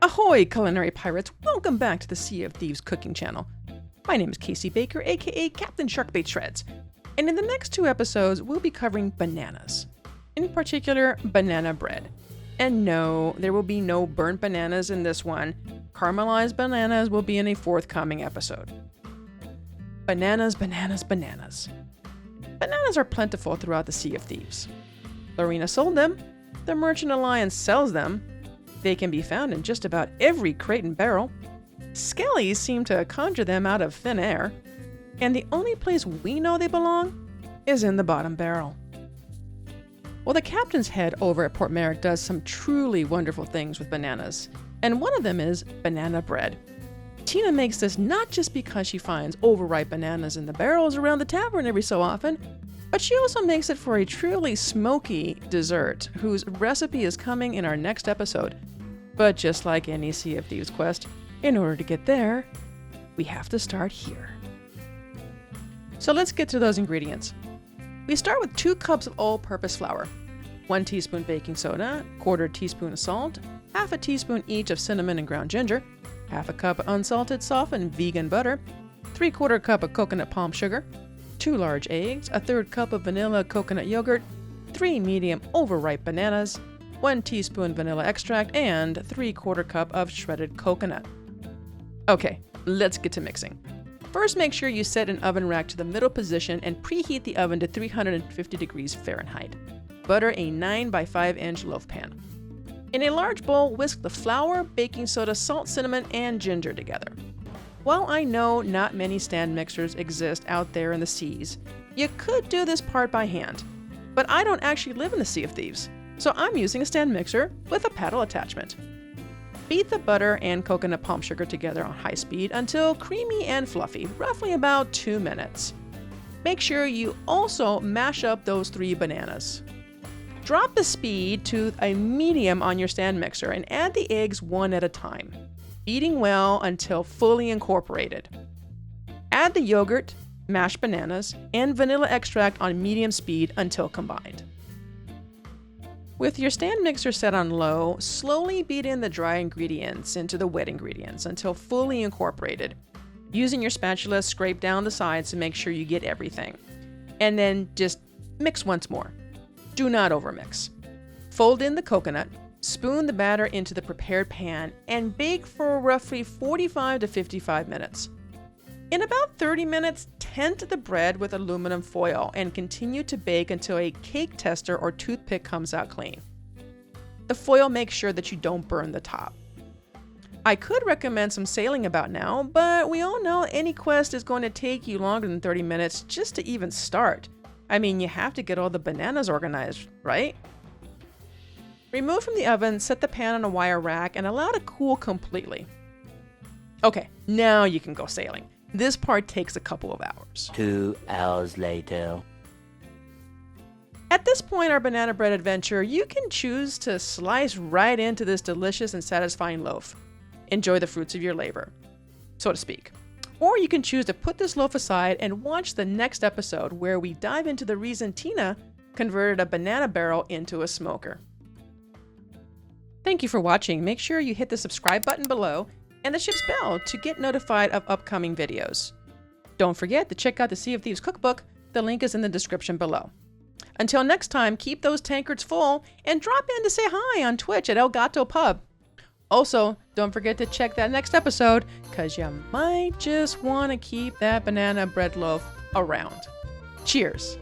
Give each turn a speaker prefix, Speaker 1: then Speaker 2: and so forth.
Speaker 1: Ahoy, culinary pirates! Welcome back to the Sea of Thieves cooking channel. My name is Casey Baker, aka Captain Sharkbait Shreds, and in the next 2 episodes, we'll be covering bananas. In particular, banana bread. And no, there will be no burnt bananas in this one. Caramelized bananas will be in a forthcoming episode. Bananas, bananas, bananas. Bananas are plentiful throughout the Sea of Thieves. Lorena sold them. The Merchant Alliance sells them. They can be found in just about every crate and barrel. Skellies seem to conjure them out of thin air. And the only place we know they belong is in the bottom barrel. Well, the captain's head over at Port Merrick does some truly wonderful things with bananas, and one of them is banana bread. Tina makes this not just because she finds overripe bananas in the barrels around the tavern every so often, but she also makes it for a truly smoky dessert, whose recipe is coming in our next episode. But just like any Sea of Thieves quest, in order to get there, we have to start here. So let's get to those ingredients. We start with 2 cups of all-purpose flour, 1 teaspoon baking soda, 1/4 teaspoon of salt, 1/2 teaspoon each of cinnamon and ground ginger, 1/2 cup of unsalted softened vegan butter, 3/4 cup of coconut palm sugar, 2 large eggs, 1/3 cup of vanilla coconut yogurt, 3 medium overripe bananas, 1 teaspoon vanilla extract, and 3/4 cup of shredded coconut. Okay, let's get to mixing. First, make sure you set an oven rack to the middle position and preheat the oven to 350 degrees Fahrenheit. Butter a 9 by 5 inch loaf pan. In a large bowl, whisk the flour, baking soda, salt, cinnamon, and ginger together. While I know not many stand mixers exist out there in the seas, you could do this part by hand. But I don't actually live in the Sea of Thieves, so I'm using a stand mixer with a paddle attachment. Beat the butter and coconut palm sugar together on high speed until creamy and fluffy, roughly about 2 minutes. Make sure you also mash up those 3 bananas. Drop the speed to a medium on your stand mixer and add the eggs one at a time, beating well until fully incorporated. Add the yogurt, mashed bananas, and vanilla extract on medium speed until combined. With your stand mixer set on low, slowly beat in the dry ingredients into the wet ingredients until fully incorporated. Using your spatula, scrape down the sides to make sure you get everything. And then just mix once more. Do not overmix. Fold in the coconut, spoon the batter into the prepared pan, and bake for roughly 45 to 55 minutes. In about 30 minutes, tent the bread with aluminum foil and continue to bake until a cake tester or toothpick comes out clean. The foil makes sure that you don't burn the top. I could recommend some sailing about now, but we all know any quest is going to take you longer than 30 minutes just to even start. I mean, you have to get all the bananas organized, right? Remove from the oven, set the pan on a wire rack, and allow it to cool completely. Okay, now you can go sailing. This part takes a couple of hours.
Speaker 2: 2 hours later.
Speaker 1: At this point in our banana bread adventure, you can choose to slice right into this delicious and satisfying loaf. Enjoy the fruits of your labor, so to speak. Or you can choose to put this loaf aside and watch the next episode where we dive into the reason Tina converted a banana barrel into a smoker. Thank you for watching. Make sure you hit the subscribe button below and the ship's bell to get notified of upcoming videos. Don't forget to check out the Sea of Thieves cookbook. The link is in the description below. Until next time, keep those tankards full and drop in to say hi on Twitch at Gato Pub. Also, don't forget to check that next episode, because you might just want to keep that banana bread loaf around. Cheers!